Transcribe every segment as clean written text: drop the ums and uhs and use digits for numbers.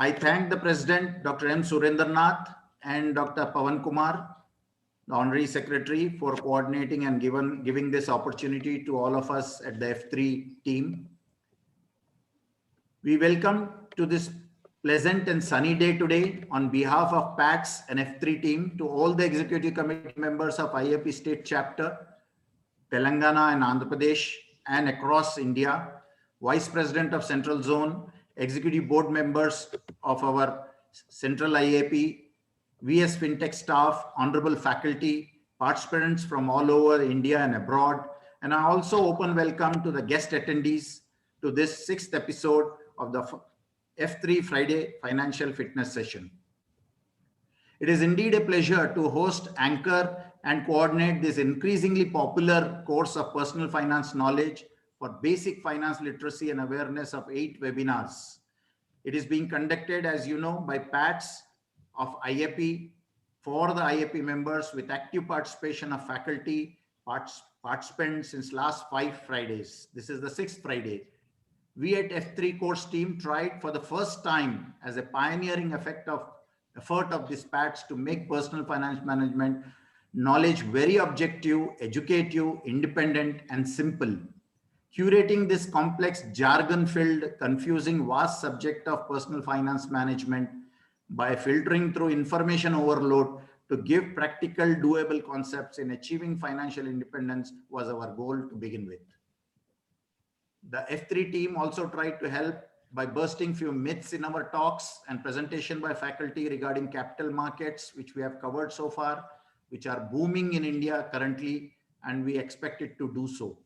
I thank the President, Dr. M. Surendranath, and Dr. Pawan Kumar, the Honorary Secretary, for coordinating and giving this opportunity to all of us at the F3 team. We welcome to this pleasant and sunny day today on behalf of PATS and F3 team to all the Executive Committee members of IAP State Chapter, Telangana and Andhra Pradesh, and across India, Vice President of Central Zone, Executive Board members of our Central IAP, VS FinTech staff, honorable faculty, participants from all over India and abroad, and I also open welcome to the guest attendees to this 6th episode of the F3 Friday Financial Fitness Session. It is indeed a pleasure to host, anchor, and coordinate this increasingly popular course of personal finance knowledge for basic finance literacy and awareness of 8 webinars. It is being conducted, as you know, by PATS of IAP for the IAP members with active participation of faculty participants since last 5 Fridays. This is the 6th Friday. We at F3 course team tried for the first time as a pioneering effort of this PATS to make personal finance management knowledge very objective, educative, independent, and simple. Curating this complex, jargon-filled, confusing, vast subject of personal finance management by filtering through information overload to give practical, doable concepts in achieving financial independence was our goal to begin with. The F3 team also tried to help by bursting few myths in our talks and presentation by faculty regarding capital markets, which we have covered so far, which are booming in India currently, and we expect it to do so.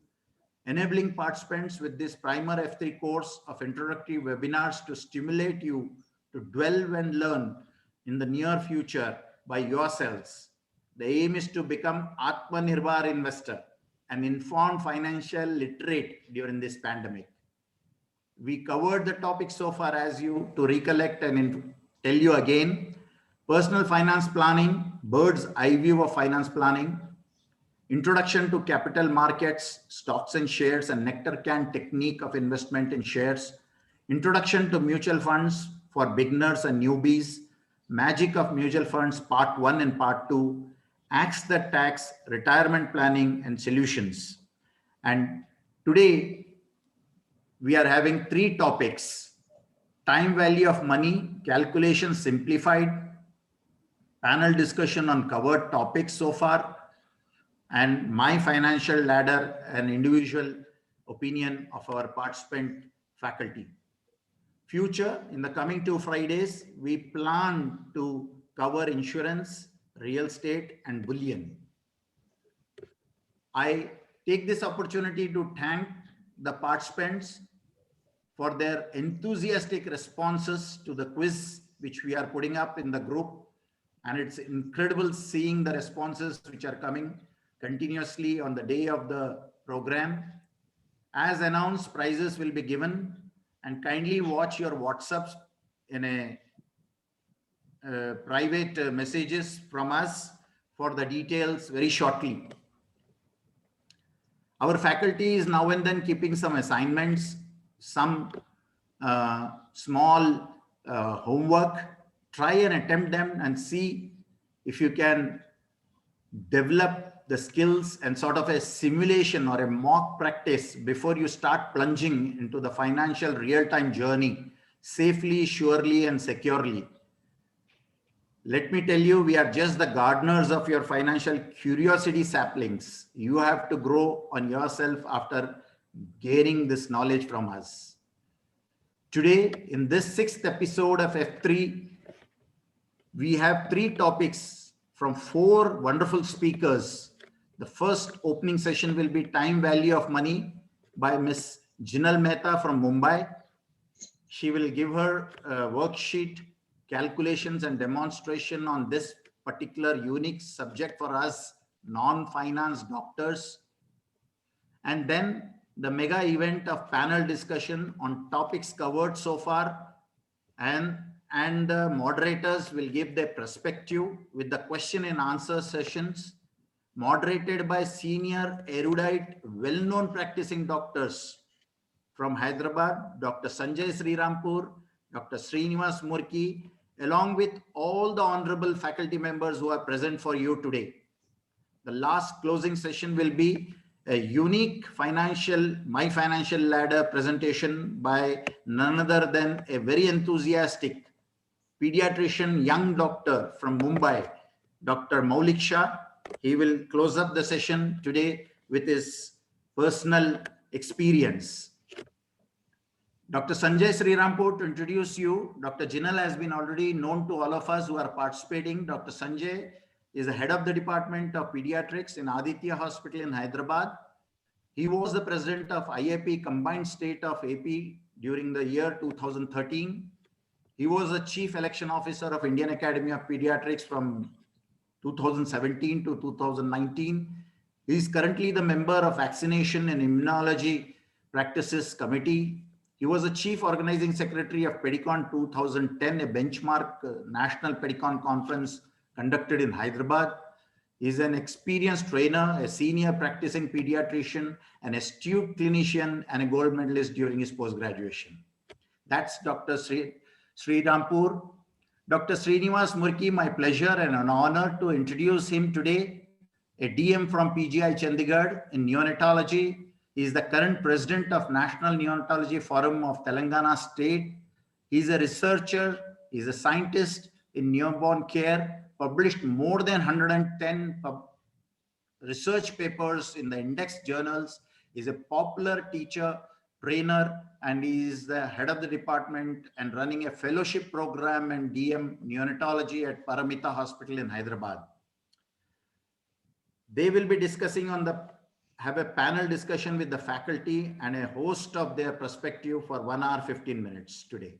Enabling participants with this primer F3 course of introductory webinars to stimulate you to dwell and learn in the near future by yourselves. The aim is to become Atmanirbhar investor, an informed financial literate during this pandemic. We covered the topic so far as you to recollect and tell you again. Personal finance planning, bird's eye view of finance planning, introduction to capital markets, stocks and shares, and nectar can technique of investment in shares, introduction to mutual funds for beginners and newbies, magic of mutual funds part 1 and part 2, Ask the Tax, retirement planning and solutions. And today we are having 3 topics: time value of money, calculation simplified, panel discussion on covered topics so far, and my financial ladder, an individual opinion of our participant faculty. Future, in the coming 2 Fridays, we plan to cover insurance, real estate, and bullion. I take this opportunity to thank the participants for their enthusiastic responses to the quiz which we are putting up in the group, and it's incredible seeing the responses which are coming continuously on the day of the program. As announced, prizes will be given, and kindly watch your WhatsApps in a private messages from us for the details very shortly. Our faculty is now and then keeping some assignments, some small homework. Try and attempt them and see if you can develop the skills and sort of a simulation or a mock practice before you start plunging into the financial real-time journey safely, surely, and securely. Let me tell you, we are just the gardeners of your financial curiosity saplings. You have to grow on yourself after gaining this knowledge from us. Today, in this 6th episode of F3, we have 3 topics from 4 wonderful speakers. The first opening session will be Time Value of Money by Ms. Jinal Mehta from Mumbai. She will give her worksheet, calculations, and demonstration on this particular unique subject for us non-finance doctors. And then the mega event of panel discussion on topics covered so far, and the moderators will give their perspective with the question and answer sessions moderated by senior erudite well-known practicing doctors from Hyderabad, Dr. Sanjay Srirampur, Dr. Srinivas Murki, along with all the honorable faculty members who are present for you today. The last closing session will be a unique My Financial Ladder presentation by none other than a very enthusiastic pediatrician, young doctor from Mumbai, Dr. Maulik Shah. He will close up the session today with his personal experience. Dr. Sanjay Srirampur, to introduce you, Dr. Jinal has been already known to all of us who are participating. Dr. Sanjay is the head of the Department of Pediatrics in Aditya Hospital in Hyderabad. He was the president of IAP Combined State of AP during the year 2013. He was the chief election officer of Indian Academy of Pediatrics from 2017 to 2019. He is currently the member of Vaccination and Immunology Practices Committee. He was the chief organizing secretary of Pedicon 2010, a benchmark national Pedicon conference conducted in Hyderabad. He is an experienced trainer, a senior practicing pediatrician, an astute clinician, and a gold medalist during his post-graduation. That's Dr. Srirampur. Dr. Srinivas Murki, my pleasure and an honor to introduce him today, a DM from PGI Chandigarh in neonatology. He is the current president of National Neonatology Forum of Telangana State. He is a researcher, he is a scientist in newborn care, published more than 110 research papers in the index journals. He is a popular teacher, trainer, and he is the head of the department and running a fellowship program and DM neonatology at Paramita Hospital in Hyderabad. They will be discussing have a panel discussion with the faculty and a host of their perspective for 1 hour, 15 minutes today.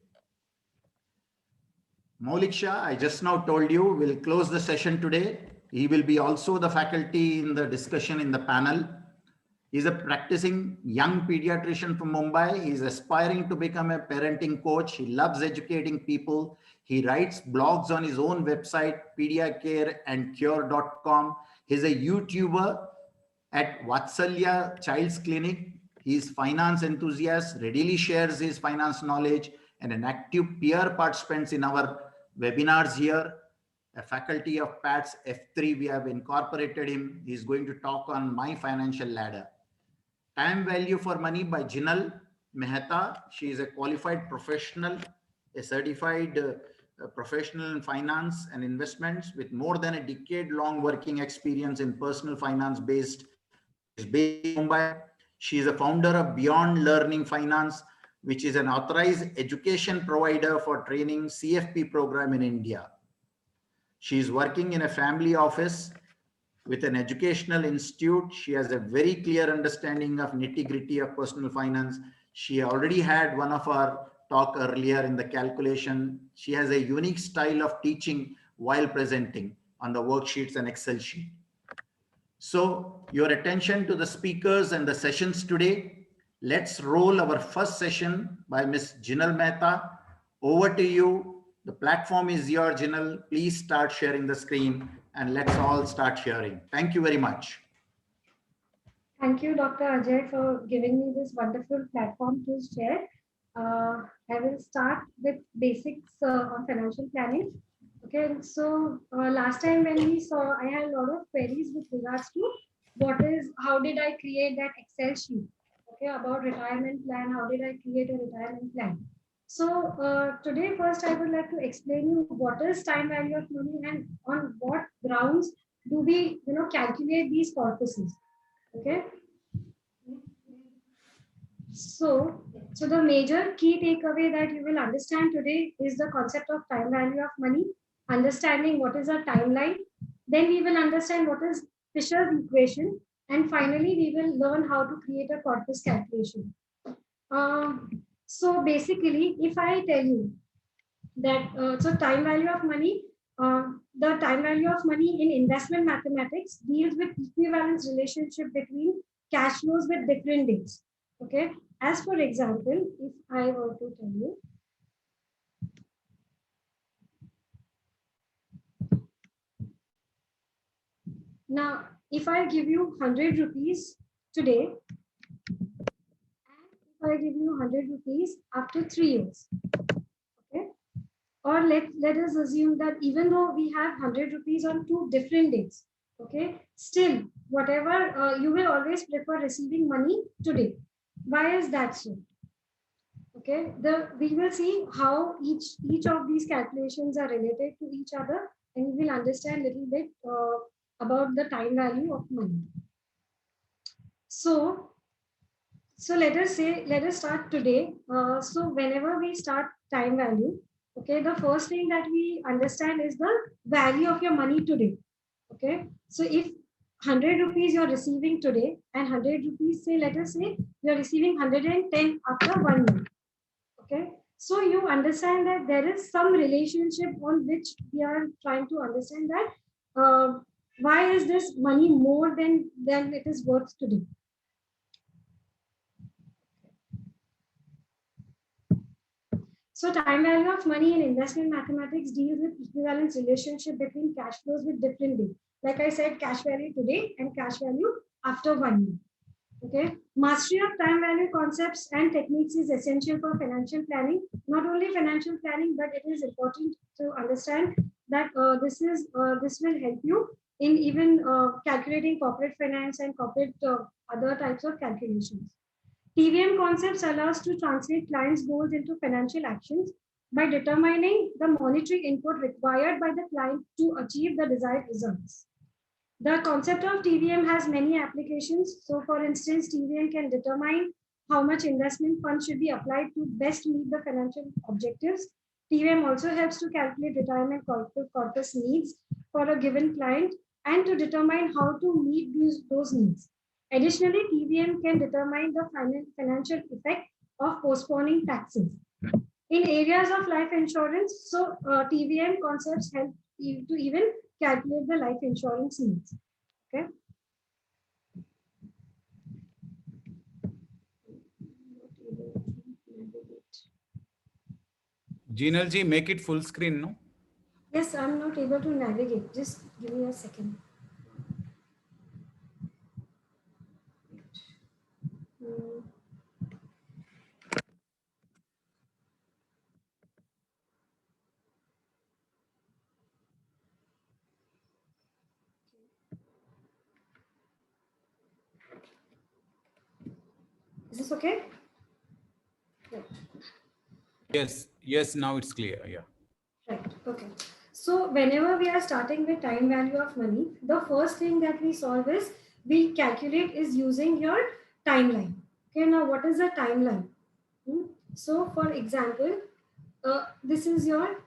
Maulik Shah, I just now told you, will close the session today. He will be also the faculty in the discussion in the panel. He's a practicing young pediatrician from Mumbai. He's aspiring to become a parenting coach. He loves educating people. He writes blogs on his own website, pediacareandcure.com. He's a YouTuber at Vatsalya Child's Clinic. He's finance enthusiast, readily shares his finance knowledge, and an active peer participant in our webinars here. A faculty of PATS F3, we have incorporated him. He's going to talk on My Financial Ladder. Time Value for Money by Jinal Mehta. She is a qualified professional, a certified professional in finance and investments with more than a decade-long working experience in personal finance based in Mumbai. She is a founder of Beyond Learning Finance, which is an authorized education provider for training CFP program in India. She is working in a family office with an educational institute. She has a very clear understanding of nitty-gritty of personal finance. She already had one of our talk earlier in the calculation. She has a unique style of teaching while presenting on the worksheets and Excel sheet. So your attention to the speakers and the sessions today. Let's roll our first session by Ms. Jinal Mehta. Over to you. The platform is yours, Jinal. Please start sharing the screen and let's all start sharing. Thank you very much. Thank you, Dr. Ajay, for giving me this wonderful platform to share. I will start with basics on financial planning. Okay, so last time when we saw, I had a lot of queries with regards to how did I create that Excel sheet? Okay, about retirement plan, how did I create a retirement plan? So today, first, I would like to explain you what is time value of money and on what grounds do we, calculate these corpuses. Okay. So the major key takeaway that you will understand today is the concept of time value of money, understanding what is a timeline. Then we will understand what is Fisher's equation. And finally, we will learn how to create a corpus calculation. So basically, if I tell you that, time value of money, the time value of money in investment mathematics deals with equivalence relationship between cash flows with different dates. Okay. As for example, if I were to tell you, now, if I give you 100 rupees today, and if I give you 100 rupees after 3 years, Or let us assume that even though we have 100 rupees on 2 different dates, okay, still whatever you will always prefer receiving money today. Why is that so? Okay, we will see how each of these calculations are related to each other, and we will understand a little bit about the time value of money. So let us say, let us start today. So whenever we start time value, okay, the first thing that we understand is the value of your money today. Okay, so if 100 rupees you're receiving today and 100 rupees, say, let us say you're receiving 110 after 1 month. Okay, so you understand that there is some relationship on which we are trying to understand that why is this money more than it is worth today. So time value of money in investment mathematics deals with equivalence relationship between cash flows with different dates. Like I said, cash value today and cash value after 1 year. Okay. Mastery of time value concepts and techniques is essential for financial planning. Not only financial planning, but it is important to understand that this will help you in even calculating corporate finance and corporate other types of calculations. TVM concepts allow us to translate clients' goals into financial actions by determining the monetary input required by the client to achieve the desired results. The concept of TVM has many applications. So, for instance, TVM can determine how much investment funds should be applied to best meet the financial objectives. TVM also helps to calculate retirement corpus needs for a given client and to determine how to meet those needs. Additionally, TVM can determine the financial effect of postponing taxes. In areas of life insurance, so TVM concepts help you to even calculate the life insurance needs. Okay. Jinal ji, make it full screen, no? Yes, I'm not able to navigate. Just give me a second. Hmm. Is this okay? Yes, yes, now it's clear. Yeah. Right. Okay. So whenever we are starting with time value of money, the first thing that we solve is we calculate is using your timeline. Okay. Now, what is a timeline? So, for example, this is your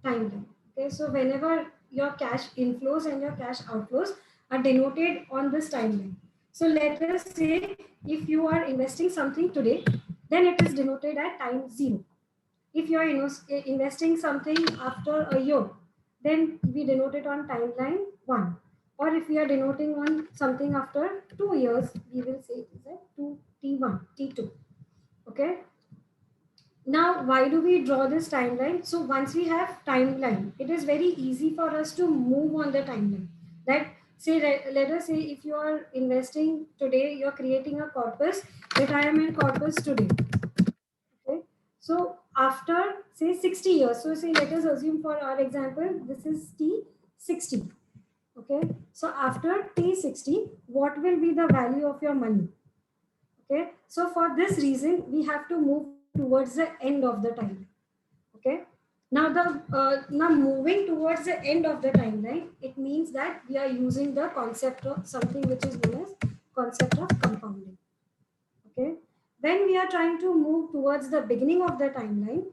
timeline. Okay. So whenever your cash inflows and your cash outflows are denoted on this timeline. So let us say if you are investing something today, then it is denoted at time 0. If you are investing something after a year, then we denote it on timeline 1. Or if we are denoting on something after 2 years, we will say it is a 2T1, T2. Okay. Now, why do we draw this timeline? So once we have timeline, it is very easy for us to move on the timeline. That say, let us say if you are investing today, you're creating a corpus, retirement corpus today. Okay. So after say 60 years, so say let us assume for our example, this is T60. Okay. So after T60, what will be the value of your money? Okay. So for this reason, we have to move towards the end of the time. Okay. Now moving towards the end of the timeline, it means that we are using the concept of something which is known as concept of compounding. Okay. When we are trying to move towards the beginning of the timeline,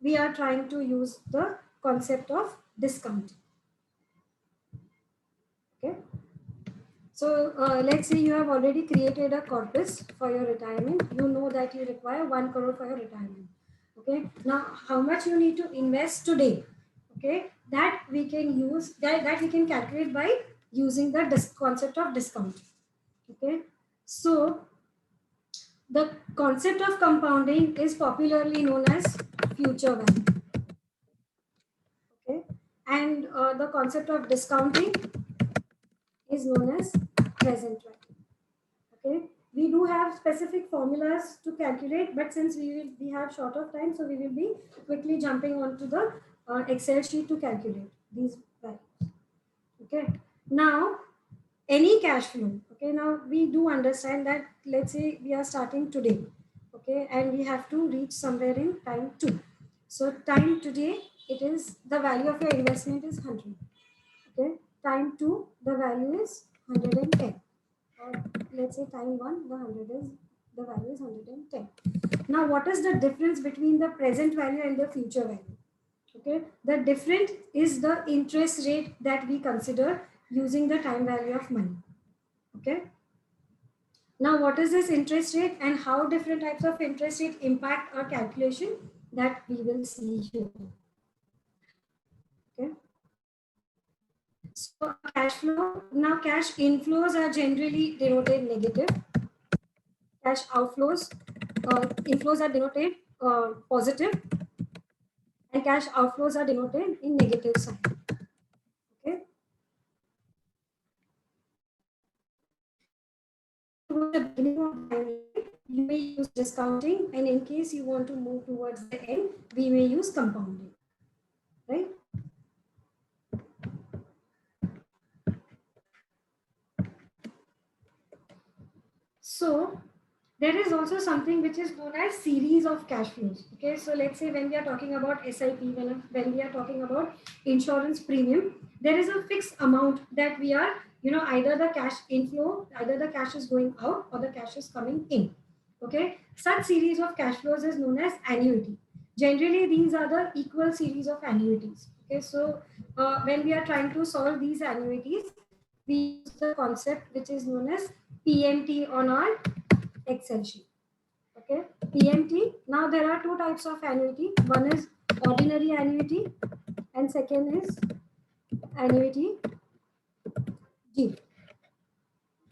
we are trying to use the concept of discount. Okay. So let's say you have already created a corpus for your retirement. You know that you require 1 crore for your retirement. Okay. Now, how much you need to invest today? Okay. That we can use, that we can calculate by using the concept of discount. Okay. So the concept of compounding is popularly known as future value. Okay. And the concept of discounting is known as present value. Okay. We do have specific formulas to calculate, but since we have short of time, so we will be quickly jumping onto the Excel sheet to calculate these values. Okay. Now, any cash flow. Okay. Now we do understand that, let's say we are starting today. Okay. And we have to reach somewhere in time 2. So time today, it is the value of your investment is 100. Okay. Time 2, the value is 110. Or let's say time 1, the value is 110. Now, what is the difference between the present value and the future value? Okay, the difference is the interest rate that we consider using the time value of money. Okay. Now, what is this interest rate and how different types of interest rate impact our calculation, that we will see here. Okay. So cash flow, now cash inflows are generally denoted negative. Cash outflows, inflows are denoted positive, and cash outflows are denoted in negative sign. Okay. Towards the beginning of the timeline, you may use discounting, and in case you want to move towards the end, we may use compounding, right? So there is also something which is known as series of cash flows. Okay, so let's say when we are talking about SIP, when we are talking about insurance premium, there is a fixed amount that we are, either the cash inflow, either the cash is going out or the cash is coming in. Okay, such series of cash flows is known as annuity. Generally, these are the equal series of annuities. Okay, so when we are trying to solve these annuities, we use the concept which is known as PMT on our Excel sheet. Okay, PMT. Now there are two types of annuity. One is ordinary annuity, and second is annuity G.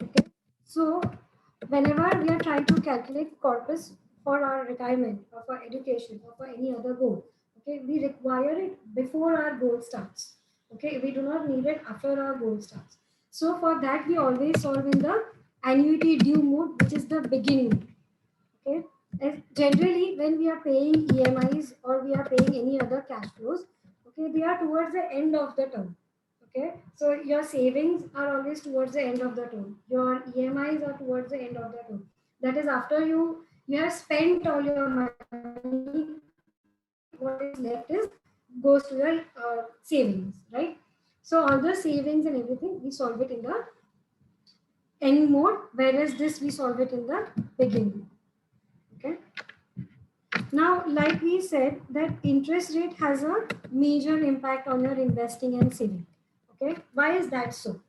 Okay, so whenever we are trying to calculate corpus for our retirement or for education or for any other goal, okay, we require it before our goal starts. Okay, we do not need it after our goal starts. So for that, we always solve in the annuity due mode, which is the beginning. Okay, and generally when we are paying EMIs or we are paying any other cash flows, okay, they are towards the end of the term. Okay, so your savings are always towards the end of the term. Your EMIs are towards the end of the term. That is after you have spent all your money. What is left is goes to your savings, right? So all the savings and everything we solve it in the end mode, whereas this we solve it in the beginning. Okay. Now, like we said, that interest rate has a major impact on your investing and saving. Okay, why is that so?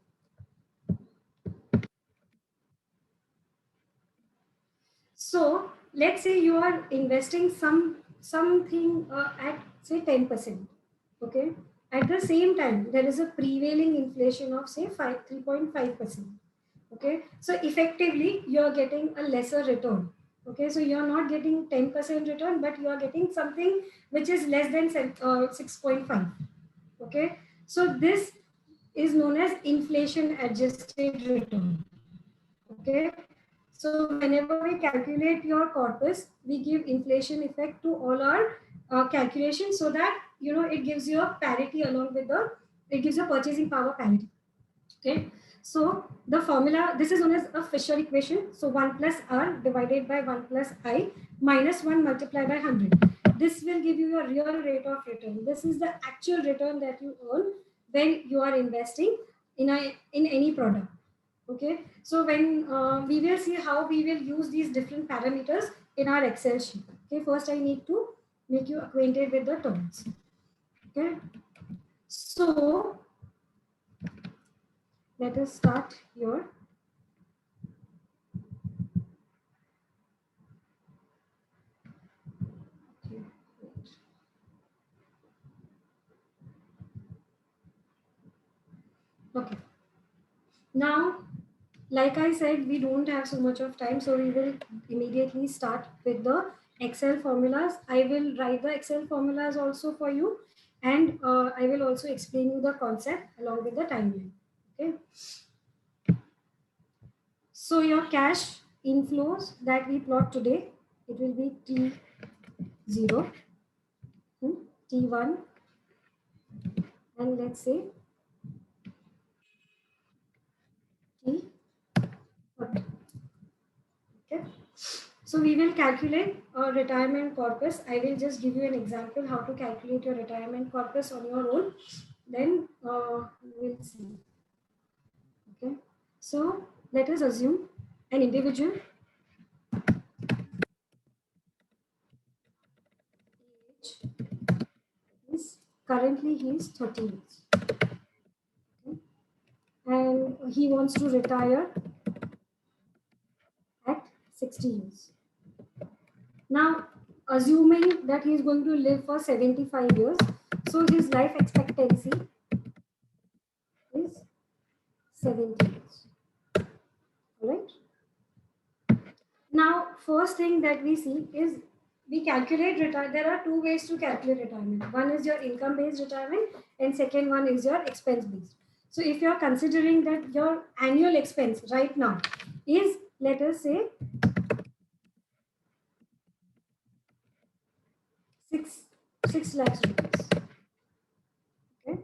So let's say you are investing something at say 10%. Okay, at the same time there is a prevailing inflation of say 3.5%. Okay, so effectively you are getting a lesser return. Okay, so you are not getting 10% return, but you are getting something which is less than 6.5. Okay, so this is known as inflation adjusted return. Okay, so whenever we calculate your corpus, we give inflation effect to all our calculations, so that it gives you a parity along with it gives you a purchasing power parity. Okay, so the formula, this is known as a Fisher equation. So 1 plus R divided by 1 plus I minus 1 multiplied by 100. This will give you your real rate of return. This is the actual return that you earn when you are investing in any product. Okay, so when we will see how we will use these different parameters in our Excel sheet. Okay, first I need to make you acquainted with the terms. Okay, so let us start here. Okay, wait. Okay, now like I said, we don't have so much of time, so we will immediately start with the Excel formulas. I will write the Excel formulas also for you, and I will also explain you the concept along with the timeline. Okay. So your cash inflows that we plot today, it will be T0, T1, and let's say T 30. Okay. So we will calculate a retirement corpus. I will just give you an example how to calculate your retirement corpus on your own. Then we'll see. Okay. So let us assume an individual age is currently he is 30 years. Okay. And he wants to retire at 60 years. Now, assuming that he is going to live for 75 years, so his life expectancy is 70 years. All right. Now, first thing that we see is we calculate retirement. There are two ways to calculate retirement. One is your income-based retirement, and second one is your expense-based. So, if you are considering that your annual expense right now is, let us say, 6 lakhs rupees. Okay.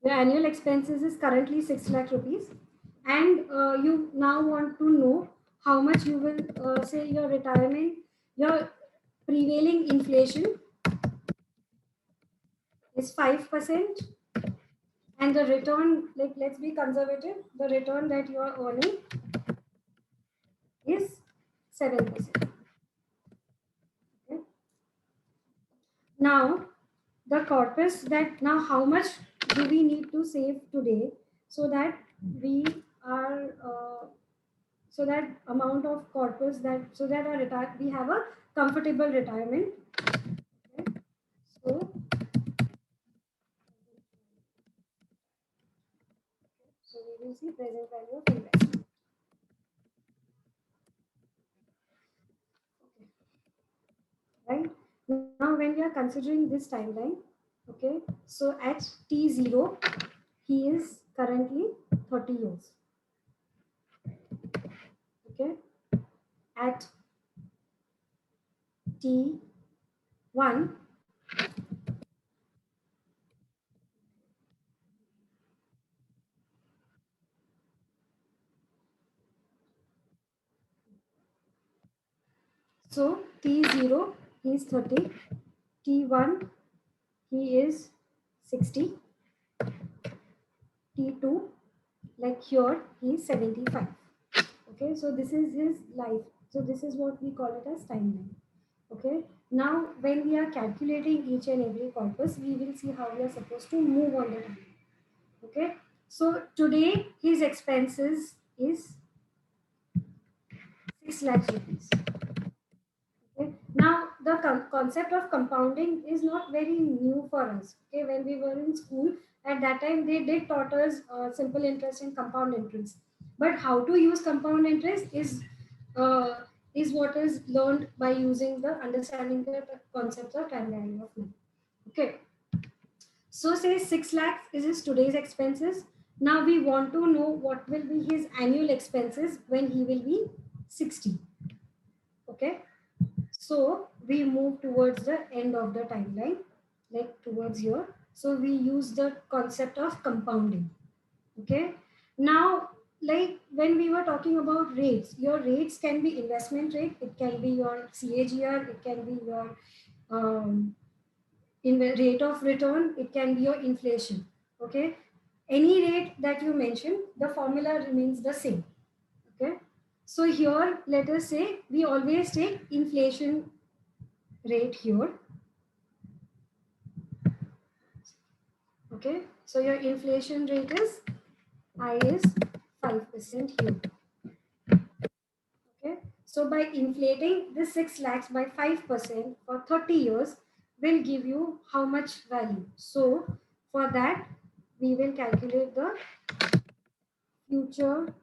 Your annual expenses is currently 6 lakh rupees, and you now want to know how much you will say your retirement, your prevailing inflation is 5%, and the return, like let's be conservative, the return that you are earning is 7%. Okay. Now, the corpus that now how much do we need to save today so that we are so that amount of corpus that so that our we have a comfortable retirement. Okay. So we will see present value of investment. Okay. Right now, when we are considering this timeline, okay, so at T0 he is currently 30 years. Okay, at T1 so T0 he is 30, T1 he is 60, T2 like here he is 75. Okay, so this is his life. So this is what we call it as timeline. Okay, now when we are calculating each and every corpus, we will see how we are supposed to move on the timeline. Okay, so today his expenses is 6 lakhs rupees. Okay. Now the concept of compounding is not very new for us. Okay, when we were in school at that time they did taught us simple interest and compound interest, but how to use compound interest is what is learned by using the understanding the concepts of time value of money. Okay, so say 6 lakhs is his today's expenses. Now we want to know what will be his annual expenses when he will be 60. Okay. So we move towards the end of the timeline, like towards here. So we use the concept of compounding. Okay. Now, like when we were talking about rates, your rates can be investment rate, it can be your CAGR, it can be your rate of return, it can be your inflation. Okay. Any rate that you mention, the formula remains the same. Okay. So here, let us say we always take inflation rate here. Okay, so your inflation rate is I is 5% here. Okay, so by inflating this 6 lakhs by 5% for 30 years will give you how much value. So for that, we will calculate the future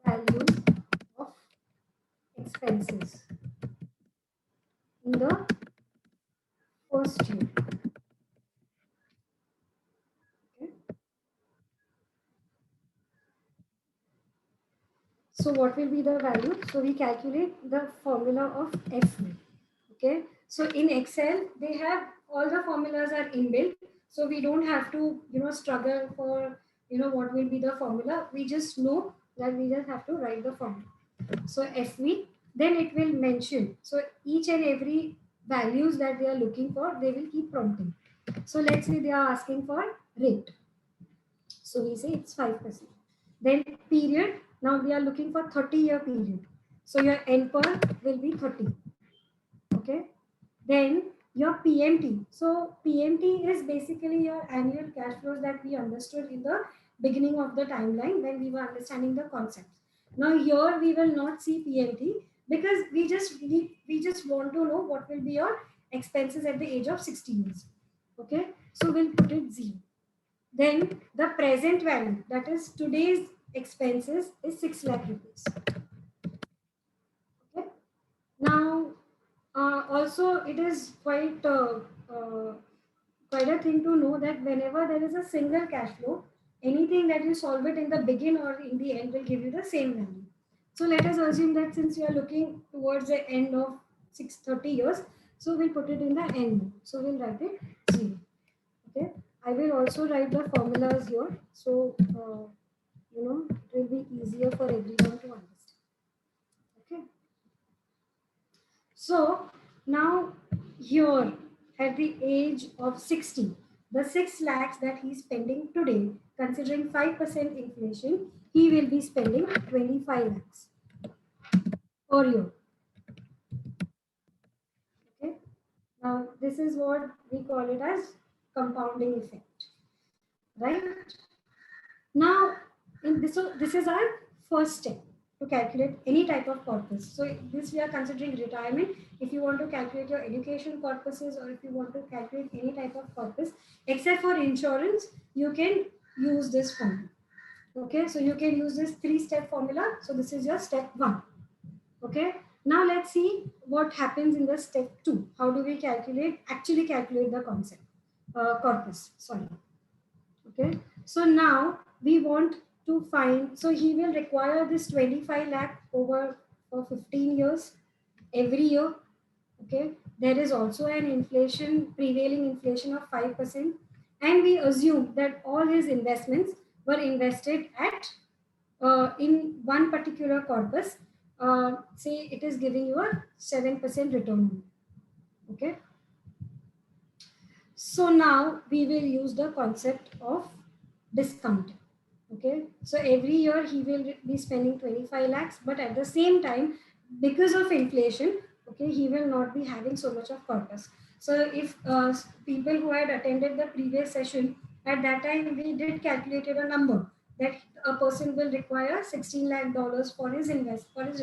value of expenses in the first year. Okay. So what will be the value? So we calculate the formula of FV. Okay, so in Excel, they have all the formulas are inbuilt. So we don't have to, struggle for, what will be the formula. We just know that we just have to write the formula. So FV, then it will mention. So each and every values that they are looking for, they will keep prompting. So let's say they are asking for rate. So we say it's 5%. Then period, now we are looking for 30-year period. So your NPER will be 30. Okay. Then your PMT. So PMT is basically your annual cash flows that we understood in the beginning of the timeline when we were understanding the concepts. Now here we will not see PMT because we just want to know what will be your expenses at the age of 60 years. Okay. So we'll put it 0. Then the present value, that is today's expenses, is 6 lakh rupees. Okay. Now, also it is quite quite a thing to know that whenever there is a single cash flow, anything that you solve it in the begin or in the end will give you the same value. So let us assume that since you are looking towards the end of 630 years, so we'll put it in the end. So we'll write it 0. Okay. I will also write the formulas here. So, it will be easier for everyone to understand. Okay. So now here at the age of 60, the 6 lakhs that he's spending today, considering 5% inflation, he will be spending 25 lakhs per year. Okay. Now this is what we call it as compounding effect, right? Now, so this is our first step to calculate any type of corpus. So this we are considering retirement. If you want to calculate your education corpuses or if you want to calculate any type of corpus, except for insurance, you can use this formula. Okay, so you can use this 3-step formula. So this is your step 1. Okay, now let's see what happens in the step 2. How do we actually calculate the concept, corpus, sorry. Okay, so now we want to find, so he will require this 25 lakh over for 15 years every year. Okay, there is also an prevailing inflation of 5%, and we assume that all his investments were invested at in one particular corpus. Say it is giving you a 7% return. Okay, so now we will use the concept of discount. Okay, so every year he will be spending 25 lakhs, but at the same time, because of inflation, okay, he will not be having so much of corpus. So if people who had attended the previous session, at that time we did calculated a number that a person will require $16 lakh for his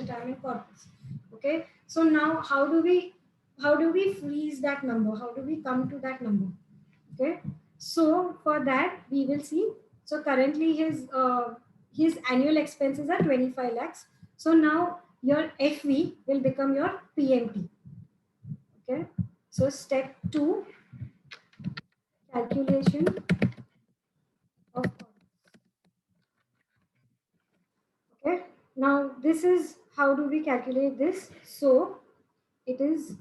retirement corpus. Okay, so now how do we freeze that number? How do we come to that number? Okay, so for that we will see. So currently his annual expenses are 25 lakhs. So now your FV will become your PMT. Okay, so step 2, calculation of. Okay, now this is how do we calculate this? So it is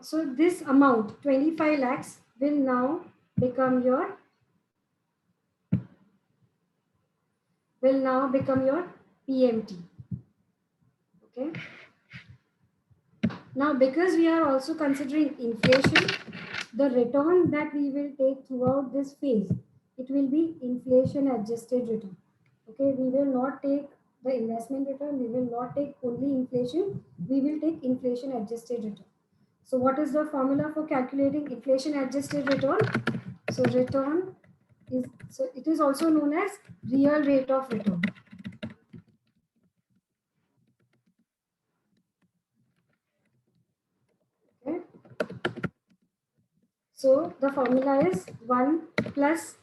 so this amount 25 lakhs will now become your PMT. Okay. Now, because we are also considering inflation, the return that we will take throughout this phase, it will be inflation adjusted return. Okay, we will not take the investment return, we will not take only inflation, we will take inflation adjusted return. So what is the formula for calculating inflation adjusted return? So return is, so it is also known as real rate of return. Okay. So the formula is 1 plus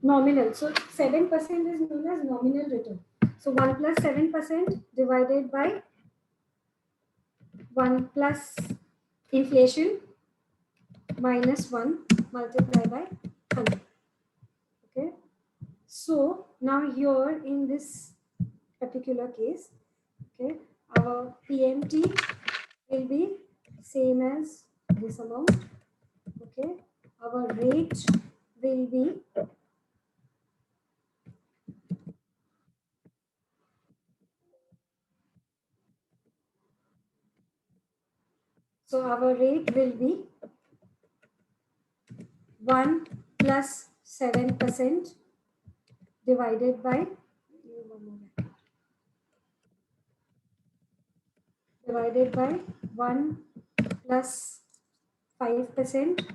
nominal. So 7% is known as nominal return. So 1 plus 7% divided by 1 plus inflation minus 1 multiplied by 100. Okay. So now here in this particular case, okay, our PMT will be same as this amount. Okay, our rate will be so our rate will be 1 plus 7% divided by 1 plus 5%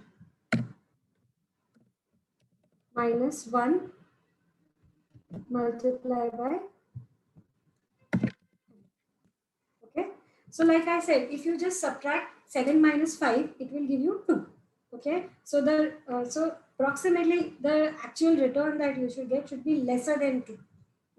minus 1 multiplied by, okay. So like I said, if you just subtract 7 minus 5, it will give you 2. Okay. So so approximately the actual return that you should get should be lesser than 2.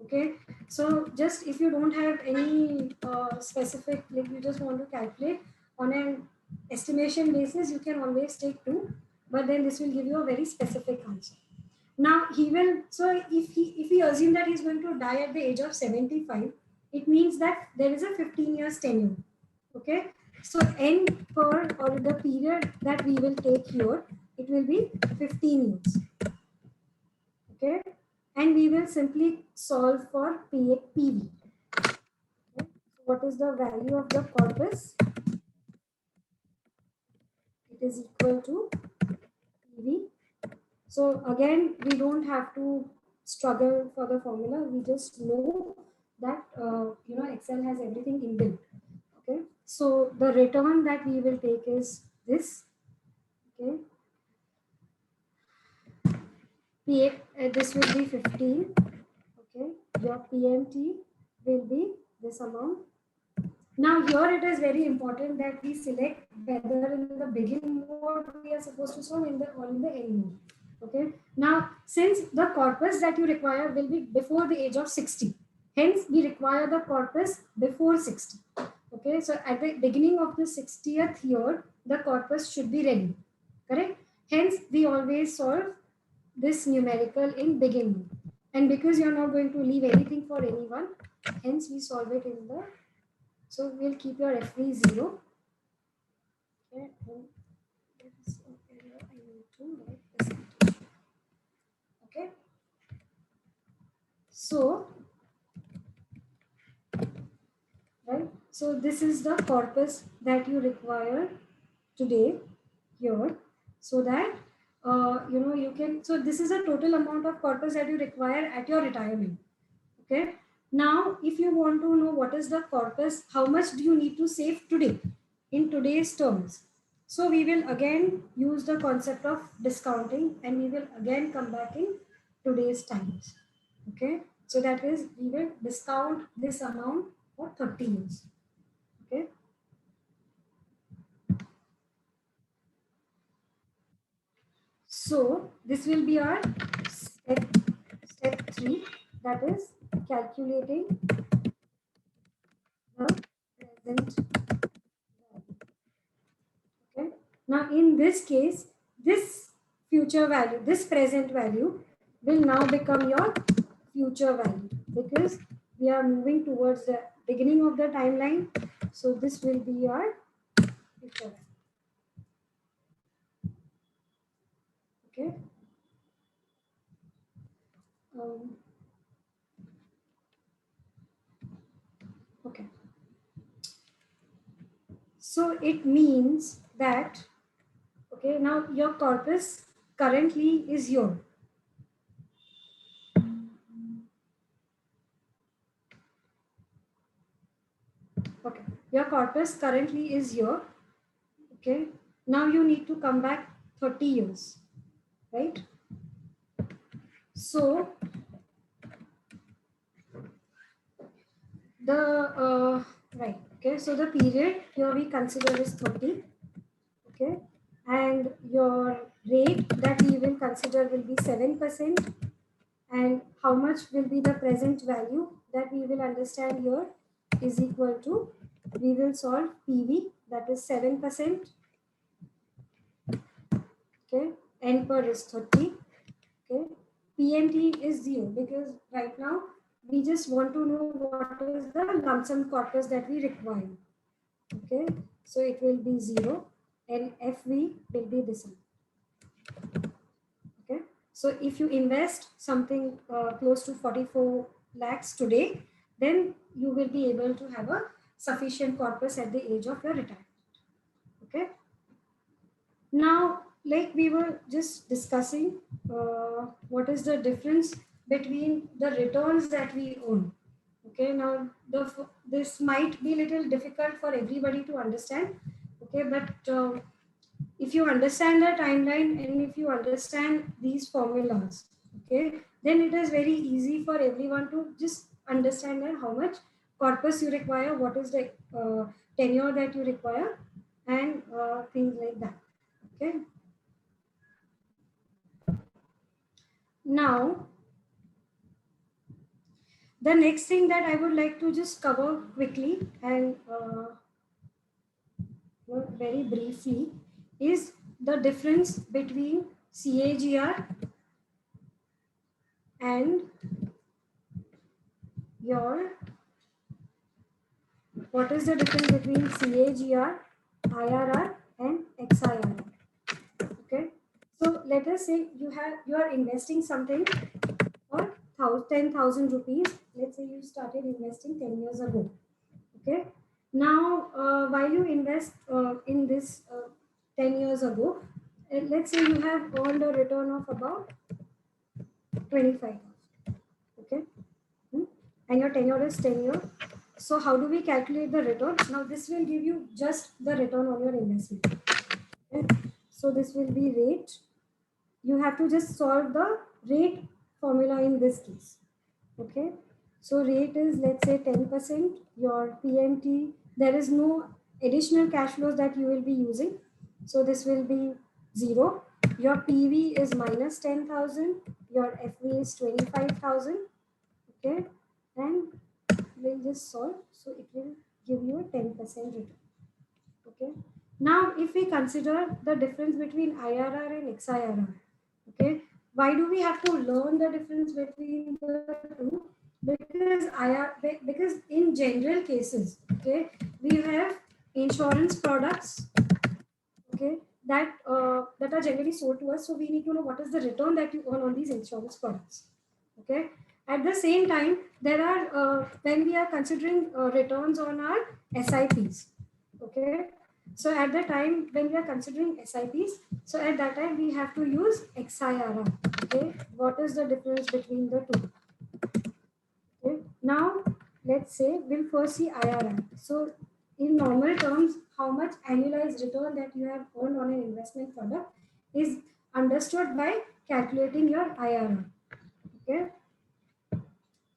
Okay. So just if you don't have any specific, like you just want to calculate on an estimation basis, you can always take 2, but then this will give you a very specific answer. Now he will, so if he assume that he's going to die at the age of 75, it means that there is a 15 years tenure. Okay. So n per, or the period that we will take here, it will be 15 years. Okay. And we will simply solve for PV. Okay. So what is the value of the corpus? It is equal to PV. So again, we don't have to struggle for the formula. We just know that Excel has everything inbuilt. Okay. So the return that we will take is this. Okay. This will be 15. Okay. Your PMT will be this amount. Now here it is very important that we select whether in the begin mode we are supposed to solve or in the end mode. Okay. Now, since the corpus that you require will be before the age of 60, hence we require the corpus before 60. Okay. So at the beginning of the 60th year, the corpus should be ready. Correct. Hence we always solve this numerical in begin mode. And because you're not going to leave anything for anyone, hence we solve it in the, so we'll keep your FV 0. Okay. Okay. So, right. So this is the corpus that you require today here, so that you can. So this is a total amount of corpus that you require at your retirement. Okay. Now, if you want to know what is the corpus, how much do you need to save today in today's terms? So we will again use the concept of discounting, and we will again come back in today's times. Okay. So that is, we will discount this amount for 30 years. Okay. So this will be our step 3, that is calculating the present value. Okay. Now in this case, this future value, this present value will now become your future value, because we are moving towards the beginning of the timeline. So this will be your future value. Okay. Okay. So it means that, okay, now your corpus currently is your. Okay, your corpus currently is here. Okay, now you need to come back 30 years, right? So the right, okay, so the period here we consider is 30. Okay, and your rate that we will consider will be 7%, and how much will be the present value that we will understand here is equal to, we will solve PV, that is 7%. Okay, N per is 30. Okay, PMT is 0, because right now we just want to know what is the lump sum corpus that we require. Okay, so it will be 0 and FV will be this one. Okay, so if you invest something close to 44 lakhs today, then you will be able to have a sufficient corpus at the age of your retirement. Okay, now like we were just discussing what is the difference between the returns that we own. Okay, now this might be a little difficult for everybody to understand. Okay, but if you understand the timeline and if you understand these formulas, okay, then it is very easy for everyone to just understand that how much corpus you require, what is the tenure that you require, and things like that. Okay. Now, the next thing that I would like to just cover quickly and very briefly is the difference between CAGR and your, what is the difference between CAGR, IRR and XIRR. Okay, so let us say you are investing something for 10,000 rupees. Let's say you started investing 10 years ago. Okay, now while you invest in this 10 years ago, let's say you have earned a return of about 25,000. Okay. And your tenure is 10 years. So how do we calculate the return? Now this will give you just the return on your investment. Okay. So this will be rate. You have to just solve the rate formula in this case. Okay. So rate is, let's say 10%, your PMT, there is no additional cash flows that you will be using. So this will be 0. Your PV is minus 10,000. Your FV is 25,000. Okay. And we'll just solve. So it will give you a 10% return. Okay. Now, if we consider the difference between IRR and XIRR, okay, why do we have to learn the difference between the two? Because in general cases, okay, we have insurance products, okay, that that are generally sold to us. So we need to know what is the return that you earn on these insurance products. Okay. At the same time, there are when we are considering returns on our SIPs. Okay. So at the time when we are considering SIPs, so at that time we have to use XIRR. Okay. What is the difference between the two? Okay. Now let's say we'll first see IRR. So in normal terms, how much annualized return that you have earned on an investment product is understood by calculating your IRR. Okay.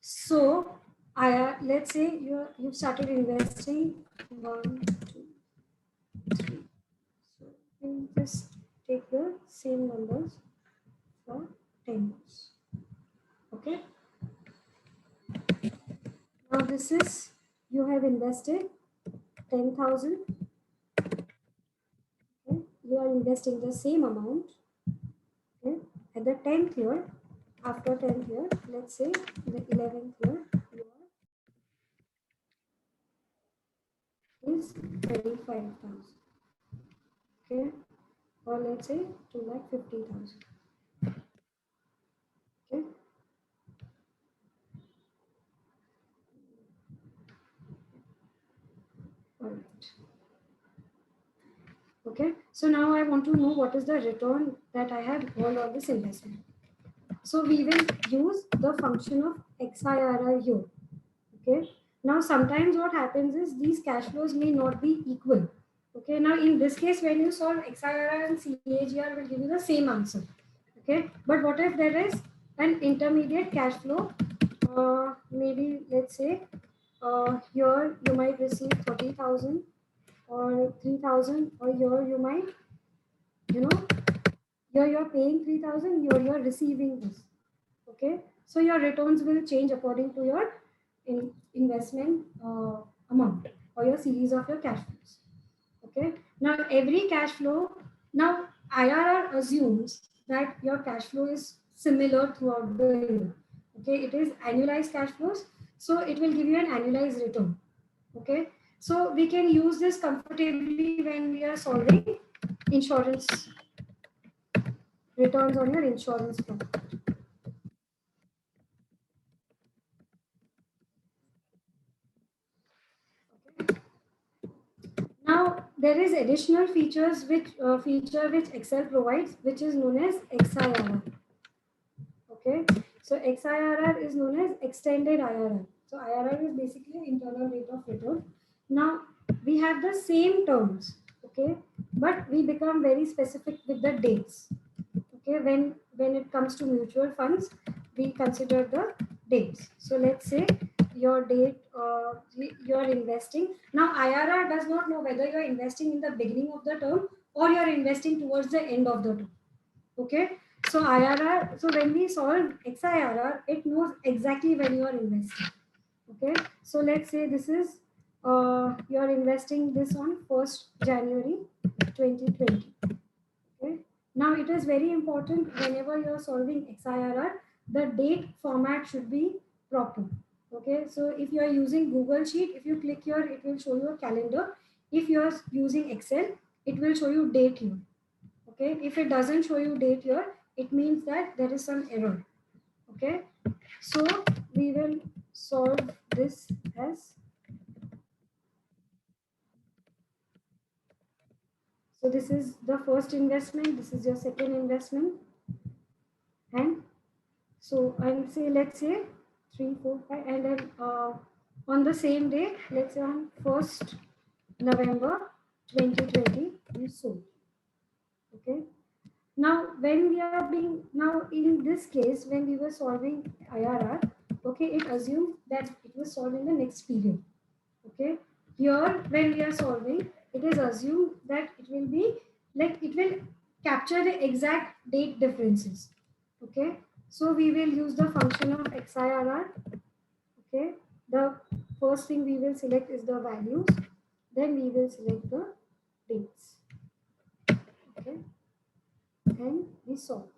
So let's say you've started investing 1, 2, 3. So we'll just take the same numbers for 10 years. Okay. Now this is, you have invested 10,000. Okay. You are investing the same amount. Okay. At the 10th year, after 10th year, let's say the 11th year, is 25,000. Okay, or let's say 2,50,000. Okay. All right. Okay, so now I want to know what is the return that I have earned on this investment. So we will use the function of XIRR here. Okay. Now sometimes what happens is these cash flows may not be equal. Okay. Now in this case, when you solve XIRR and CAGR will give you the same answer. Okay. But what if there is an intermediate cash flow? Maybe let's say here you might receive 30,000 or 3,000, or here you might, you know, here you're paying 3,000, here you're receiving this. Okay. So your returns will change according to your investment amount or your series of your cash flows. Okay. Now every cash flow, now IRR assumes that your cash flow is similar throughout the year. Okay. It is annualized cash flows. So it will give you an annualized return. Okay. So we can use this comfortably when we are solving insurance returns on your insurance plan. Now there is additional features which Excel provides, which is known as XIRR. Okay, so XIRR is known as extended IRR. So IRR is basically internal rate of return. Now we have the same terms, okay, but we become very specific with the dates. Okay, when it comes to mutual funds, we consider the dates. So let's say your date, you're investing. Now IRR does not know whether you're investing in the beginning of the term or you're investing towards the end of the term. Okay, so IRR, so when we solve XIRR, it knows exactly when you are investing. Okay, so let's say this is you're investing this on 1st January 2020. Okay, now it is very important whenever you're solving XIRR, the date format should be proper. Okay, so if you are using Google Sheet, if you click here, it will show you a calendar. If you are using Excel, it will show you date here. Okay, if it doesn't show you date here, it means that there is some error. Okay, so we will solve this as, so this is the first investment, this is your second investment, and so and say, let's say 3, 4, 5, and then on the same day, let's say on 1st November 2020, you sold. Okay, now when we are being, now in this case, when we were solving IRR, okay, it assumed that it was solved in the next period. Okay, here when we are solving, it is assumed that it will be like, it will capture the exact date differences. Okay, so we will use the function of XIRR. Okay, the first thing we will select is the values, then we will select the dates. Okay, and we solve.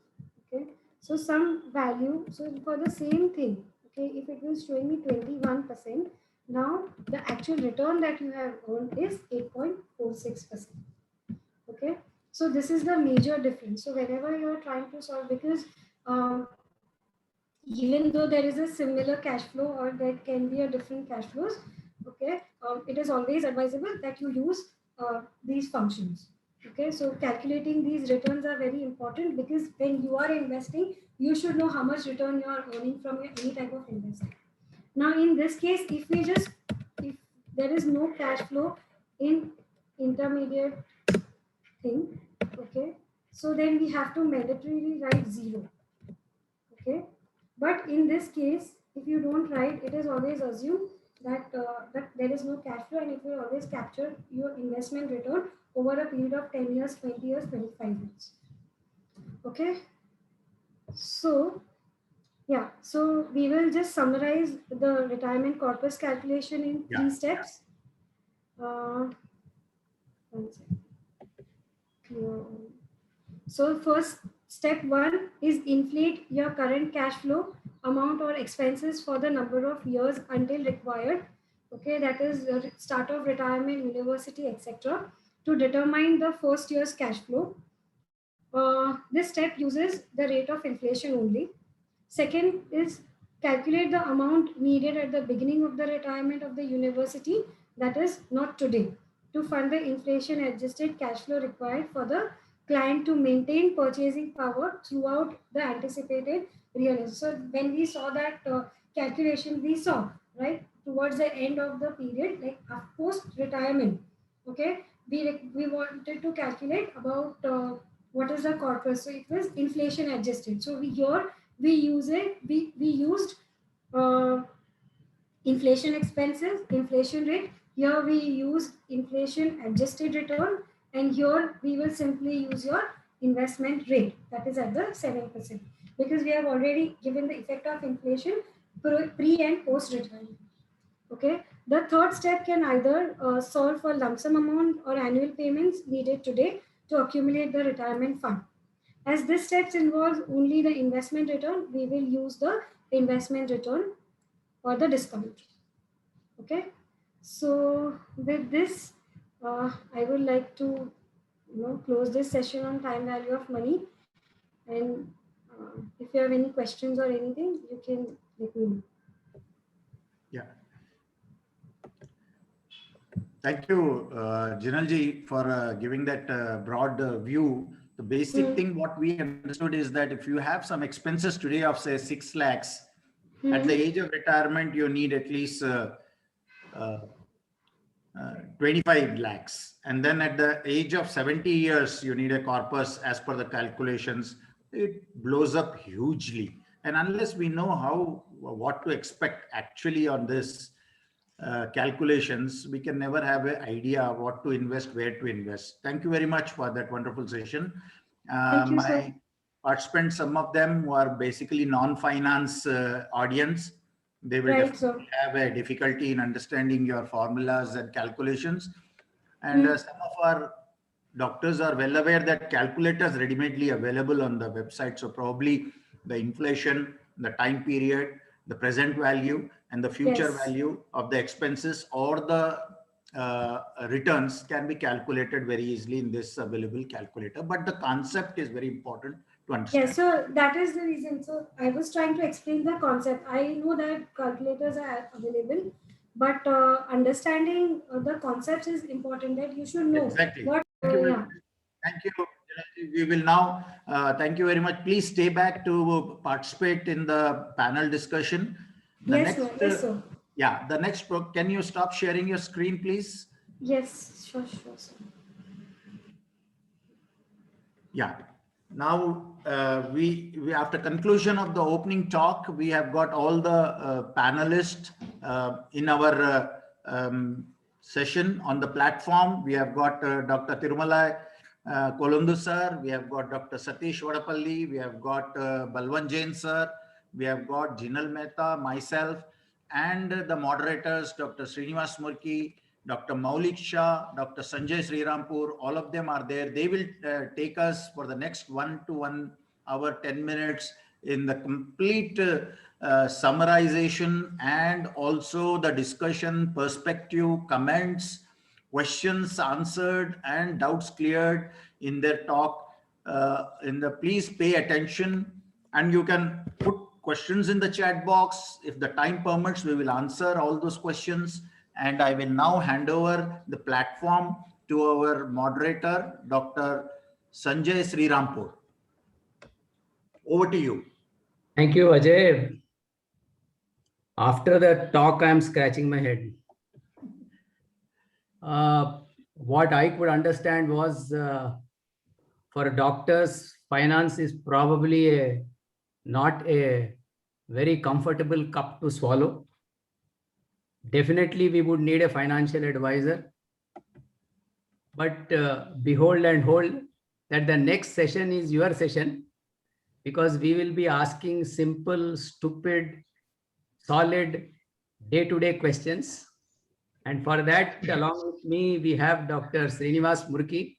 Okay, so some value, so for the same thing, okay, if it was showing me 21%, now the actual return that you have earned is 8.46%. Okay, so this is the major difference. So whenever you are trying to solve, because even though there is a similar cash flow or there can be a different cash flows, okay, it is always advisable that you use these functions. Okay, so calculating these returns are very important, because when you are investing, you should know how much return you are earning from your any type of investing. Now in this case, if there is no cash flow in intermediate thing, okay, so then we have to mandatorily write 0. Okay, but in this case, if you don't write, it is always assumed that that there is no cash flow, and it will always capture your investment return over a period of 10 years, 20 years, 25 years. Okay, so yeah, so we will just summarize the retirement corpus calculation in 3 steps. One second. Clear. So first, step 1 is inflate your current cash flow amount or expenses for the number of years until required. Okay, that is start of retirement, university, etc., to determine the first year's cash flow. This step uses the rate of inflation only. Second is calculate the amount needed at the beginning of the retirement of the university, that is not today, to fund the inflation adjusted cash flow required for the client to maintain purchasing power throughout the anticipated real estate. So when we saw that calculation, we saw, right, towards the end of the period, like post retirement, okay, we wanted to calculate about what is the corpus. So it was inflation adjusted. So we used inflation expenses, inflation rate. Here we used inflation adjusted return, and here we will simply use your investment rate, that is at the 7%, because we have already given the effect of inflation pre and post retirement. Okay, the third step can either solve for lump sum amount or annual payments needed today to accumulate the retirement fund. As this steps involves only the investment return, we will use the investment return or the discount. Okay, So with this, I would like to close this session on time value of money. And if you have any questions or anything, you can let me know. Yeah. Thank you, Jinalji, for giving that broad view. The basic thing what we understood is that if you have some expenses today of say 6 lakhs, at the age of retirement, you need at least 25 lakhs. And then at the age of 70 years, you need a corpus as per the calculations. It blows up hugely. And unless we know what to expect actually on this calculations, we can never have an idea of what to invest, where to invest. Thank you very much for that wonderful session. Thank you, My sir. participants, some of them who are basically non-finance audience, they will Right, definitely sir. have a difficulty in understanding your formulas and calculations. And some of our doctors are well aware that calculators readily available on the website. So probably the inflation, the time period, the present value, and the future Yes. value of the expenses or the returns can be calculated very easily in this available calculator. But the concept is very important to understand. Yes, so that is the reason. So I was trying to explain the concept. I know that calculators are available, but understanding the concepts is important, that you should know Exactly. what. Thank you very Yeah. much. Thank you. We will now, thank you very much. Please stay back to participate in the panel discussion. The Yes, next, ma'am. Yes, sir. yeah, the next, can you stop sharing your screen, please? Yes, sure, sir. Yeah. Now, we after conclusion of the opening talk, we have got all the panelists in our session on the platform. We have got Dr. Tirumala Kolundu sir, we have got Dr. Satish Vadapalli, we have got Balwan Jain sir, we have got Jinal Mehta, myself, and the moderators, Dr. Srinivas Murki, Dr. Maulik Shah, Dr. Sanjay Srirampur, all of them are there. They will take us for the next 1 to 1 hour, 10 minutes in the complete summarization and also the discussion, perspective, comments, questions answered and doubts cleared in their talk. Please pay attention, and you can put questions in the chat box. If the time permits, we will answer all those questions. And I will now hand over the platform to our moderator, Dr. Sanjay Srirampur. Over to you. Thank you, Ajay. After the talk, I am scratching my head. What I could understand was for doctors, finance is probably not a very comfortable cup to swallow. Definitely, we would need a financial advisor. But behold and hold that the next session is your session, because we will be asking simple, stupid, solid, day-to-day questions. And for that, along with me, we have Dr. Srinivas Murki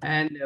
and